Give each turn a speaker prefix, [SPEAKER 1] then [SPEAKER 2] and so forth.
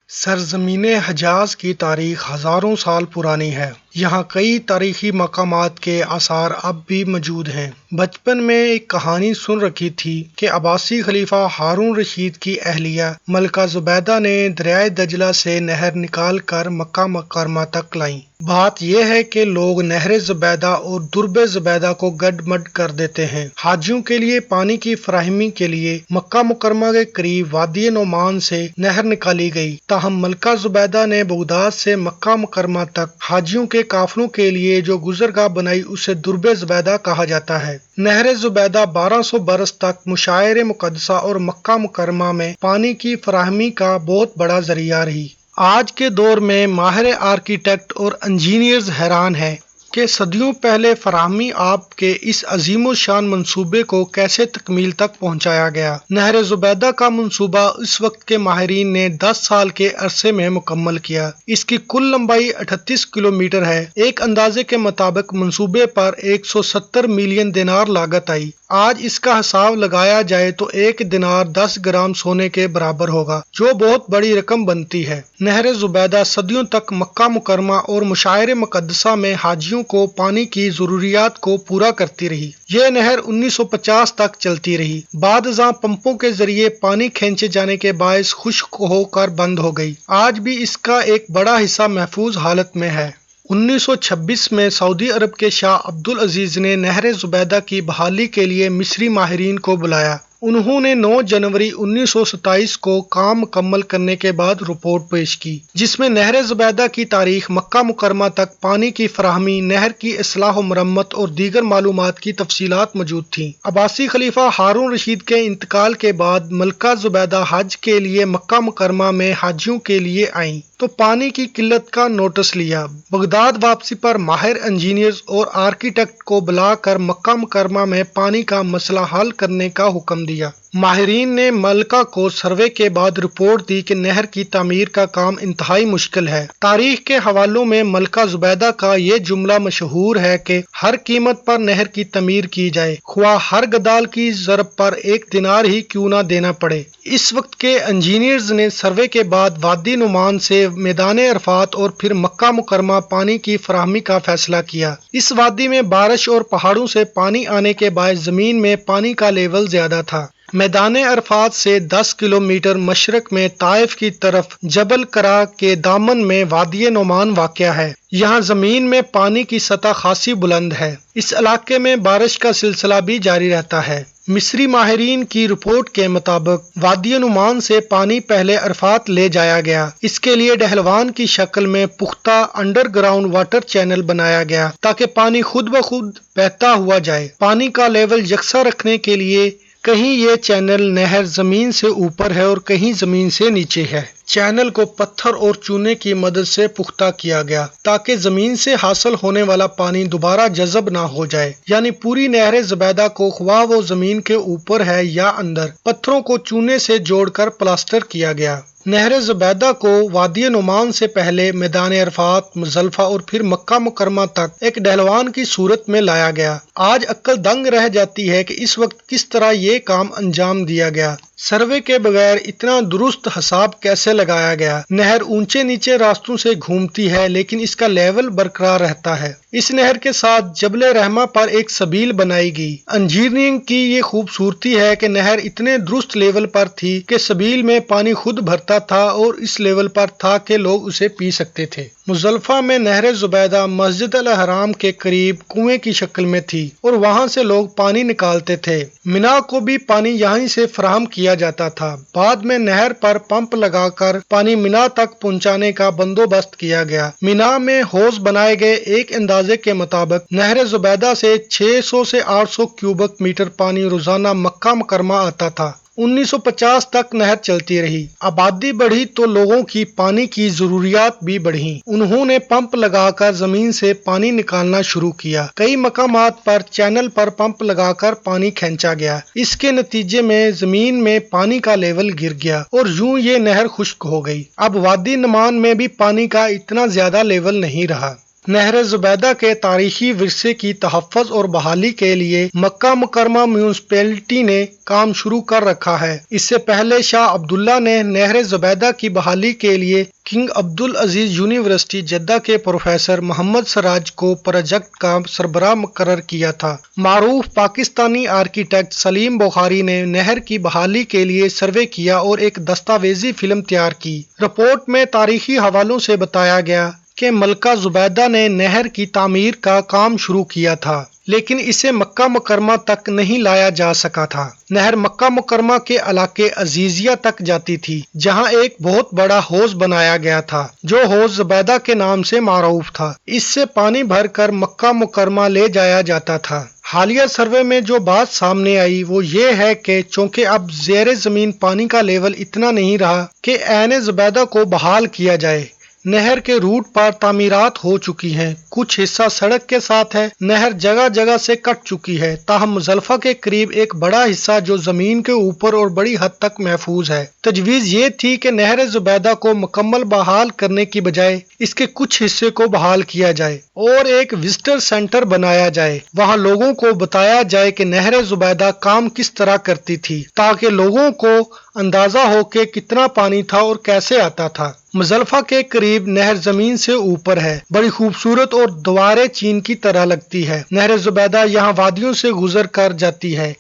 [SPEAKER 1] سرزمین حجاز کی تاریخ ہزاروں سال پرانی ہے۔ یہاں کئی تاریخی مقامات کے آثار اب بھی موجود ہیں۔ بچپن میں ایک کہانی سن رکھی تھی کہ عباسی خلیفہ ہارون رشید کی اہلیہ ملکہ زبیدہ نے دریائے دجلہ سے نہر نکال کر مکہ مکرمہ تک لائیں۔ بات یہ ہے کہ لوگ نہر زبیدہ اور درب زبیدہ کو گڈ مڈ کر دیتے ہیں۔ حاجیوں کے لیے پانی کی فراہمی کے لیے مکہ مکرمہ کے قریب وادی نعمان سے نہر نکالی گئی، تاہم ملکہ زبیدہ نے بغداد سے مکہ مکرمہ تک حاجیوں کے قافلوں کے لیے جو گزرگاہ بنائی اسے درب زبیدہ کہا جاتا ہے۔ نہر زبیدہ 1200 برس تک مشاعر مقدسہ اور مکہ مکرمہ میں پانی کی فراہمی کا بہت بڑا ذریعہ رہی۔ آج کے دور میں ماہر آرکیٹیکٹ اور انجینئرز حیران ہیں کہ صدیوں پہلے فراہمی آب کے اس عظیم الشان منصوبے کو کیسے تکمیل تک پہنچایا گیا۔ نہر زبیدہ کا منصوبہ اس وقت کے ماہرین نے 10 سال کے عرصے میں مکمل کیا۔ اس کی کل لمبائی 38 کلومیٹر ہے۔ ایک اندازے کے مطابق منصوبے پر 170 ملین دینار لاگت آئی۔ آج اس کا حساب لگایا جائے تو ایک دینار 10 گرام سونے کے برابر ہوگا، جو بہت بڑی رقم بنتی ہے۔ نہر زبیدہ صدیوں تک مکہ مکرمہ اور مشاعر مقدسہ میں حاجیوں کو پانی کی ضروریات کو پورا کرتی رہی۔ یہ نہر 1950 تک چلتی رہی، بعد ازاں پمپوں کے ذریعے پانی کھینچے جانے کے باعث خشک ہو کر بند ہو گئی۔ آج بھی اس کا ایک بڑا حصہ محفوظ حالت میں ہے۔ 1926 میں سعودی عرب کے شاہ عبدالعزیز نے نہر زبیدہ کی بحالی کے لیے مصری ماہرین کو بلایا۔ انہوں نے 9 جنوری 1927 کو کام مکمل کرنے کے بعد رپورٹ پیش کی، جس میں نہر زبیدہ کی تاریخ، مکہ مکرمہ تک پانی کی فراہمی، نہر کی اصلاح و مرمت اور دیگر معلومات کی تفصیلات موجود تھیں۔ عباسی خلیفہ ہارون رشید کے انتقال کے بعد ملکہ زبیدہ حج کے لیے مکہ مکرمہ میں حاجیوں کے لیے آئیں تو پانی کی قلت کا نوٹس لیا۔ بغداد واپسی پر ماہر انجینئرز اور آرکیٹیکٹ کو بلا کر مکہ مکرمہ میں پانی کا مسئلہ حل کرنے کا حکم دیا۔ ماہرین نے ملکہ کو سروے کے بعد رپورٹ دی کہ نہر کی تعمیر کا کام انتہائی مشکل ہے۔ تاریخ کے حوالوں میں ملکہ زبیدہ کا یہ جملہ مشہور ہے کہ ہر قیمت پر نہر کی تعمیر کی جائے، خواہ ہر گدال کی ضرب پر 1 دینار ہی کیوں نہ دینا پڑے۔ اس وقت کے انجینئرز نے سروے کے بعد وادی نعمان سے میدان عرفات اور پھر مکہ مکرمہ پانی کی فراہمی کا فیصلہ کیا۔ اس وادی میں بارش اور پہاڑوں سے پانی آنے کے باعث زمین میں پانی کا لیول زیادہ تھا۔ میدان عرفات سے 10 کلومیٹر مشرق میں طائف کی طرف جبل کرا کے دامن میں وادی نعمان واقع ہے۔ یہاں زمین میں پانی کی سطح خاصی بلند ہے۔ اس علاقے میں بارش کا سلسلہ بھی جاری رہتا ہے۔ مصری ماہرین کی رپورٹ کے مطابق وادی نعمان سے پانی پہلے عرفات لے جایا گیا۔ اس کے لیے ڈھلوان کی شکل میں پختہ انڈر گراؤنڈ واٹر چینل بنایا گیا تاکہ پانی خود بخود بہتا ہوا جائے۔ پانی کا لیول یکساں رکھنے کے لیے کہیں یہ چینل نہر زمین سے اوپر ہے اور کہیں زمین سے نیچے ہے۔ چینل کو پتھر اور چونے کی مدد سے پختہ کیا گیا تاکہ زمین سے حاصل ہونے والا پانی دوبارہ جذب نہ ہو جائے، یعنی پوری نہر زبیدہ کو خواہ وہ زمین کے اوپر ہے یا اندر، پتھروں کو چونے سے جوڑ کر پلاسٹر کیا گیا۔ نہر زبیدہ کو وادی نعمان سے پہلے میدان عرفات، مزدلفہ اور پھر مکہ مکرمہ تک ایک ڈھلوان کی صورت میں لایا گیا۔ آج عقل دنگ رہ جاتی ہے کہ اس وقت کس طرح یہ کام انجام دیا گیا۔ سروے کے بغیر اتنا درست حساب کیسے لگایا گیا؟ نہر اونچے نیچے راستوں سے گھومتی ہے لیکن اس کا لیول برقرار رہتا ہے۔ اس نہر کے ساتھ جبل رحمہ پر ایک سبیل بنائی گئی۔ انجینئرنگ کی یہ خوبصورتی ہے کہ نہر اتنے درست لیول پر تھی کہ سبیل میں پانی خود بھرتا تھا اور اس لیول پر تھا کہ لوگ اسے پی سکتے تھے۔ مزدلفہ میں نہر زبیدہ مسجد الحرام کے قریب کنویں کی شکل میں تھی اور وہاں سے لوگ پانی نکالتے تھے۔ منا کو بھی پانی یہیں سے فراہم کیا جاتا تھا۔ بعد میں نہر پر پمپ لگا کر پانی منا تک پہنچانے کا بندوبست کیا گیا۔ منا میں حوض بنائے گئے۔ ایک اندازے کے مطابق نہر زبیدہ سے 600 سے 800 کیوبک میٹر پانی روزانہ مکہ مکرمہ آتا تھا۔ 1950 تک نہر چلتی رہی۔ آبادی بڑھی تو لوگوں کی پانی کی ضروریات بھی بڑھیں۔ انہوں نے پمپ لگا کر زمین سے پانی نکالنا شروع کیا۔ کئی مقامات پر چینل پر پمپ لگا کر پانی کھینچا گیا۔ اس کے نتیجے میں زمین میں پانی کا لیول گر گیا اور یوں یہ نہر خشک ہو گئی۔ اب وادی نعمان میں بھی پانی کا اتنا زیادہ لیول نہیں رہا۔ نہر زبیدہ کے تاریخی ورثے کی تحفظ اور بحالی کے لیے مکہ مکرمہ میونسپلٹی نے کام شروع کر رکھا ہے۔ اس سے پہلے شاہ عبداللہ نے نہر زبیدہ کی بحالی کے لیے کنگ عبدالعزیز یونیورسٹی جدہ کے پروفیسر محمد سراج کو پروجیکٹ کا سربراہ مقرر کیا تھا۔ معروف پاکستانی آرکیٹیکٹ سلیم بخاری نے نہر کی بحالی کے لیے سروے کیا اور ایک دستاویزی فلم تیار کی۔ رپورٹ میں تاریخی حوالوں سے بتایا گیا کہ ملکہ زبیدہ نے نہر کی تعمیر کا کام شروع کیا تھا، لیکن اسے مکہ مکرمہ تک نہیں لایا جا سکا تھا۔ نہر مکہ مکرمہ کے علاقے عزیزیہ تک جاتی تھی، جہاں ایک بہت بڑا حوض بنایا گیا تھا جو حوض زبیدہ کے نام سے معروف تھا۔ اس سے پانی بھر کر مکہ مکرمہ لے جایا جاتا تھا۔ حالیہ سروے میں جو بات سامنے آئی وہ یہ ہے کہ چونکہ اب زیر زمین پانی کا لیول اتنا نہیں رہا کہ عین زبیدہ کو بحال کیا جائے، نہر کے روٹ پر تعمیرات ہو چکی ہیں، کچھ حصہ سڑک کے ساتھ ہے، نہر جگہ جگہ سے کٹ چکی ہے، تاہم مزدلفہ کے قریب ایک بڑا حصہ جو زمین کے اوپر اور بڑی حد تک محفوظ ہے۔ تجویز یہ تھی کہ نہر زبیدہ کو مکمل بحال کرنے کی بجائے اس کے کچھ حصے کو بحال کیا جائے اور ایک وزٹر سینٹر بنایا جائے، وہاں لوگوں کو بتایا جائے کہ نہر زبیدہ کام کس طرح کرتی تھی، تاکہ لوگوں کو اندازہ ہو کہ کتنا پانی تھا اور کیسے آتا تھا۔ مزدلفہ کے قریب نہر زمین سے اوپر ہے، بڑی خوبصورت اور دوارے چین کی طرح لگتی ہے۔ نہر زبیدہ یہاں وادیوں سے گزر کر جاتی ہے۔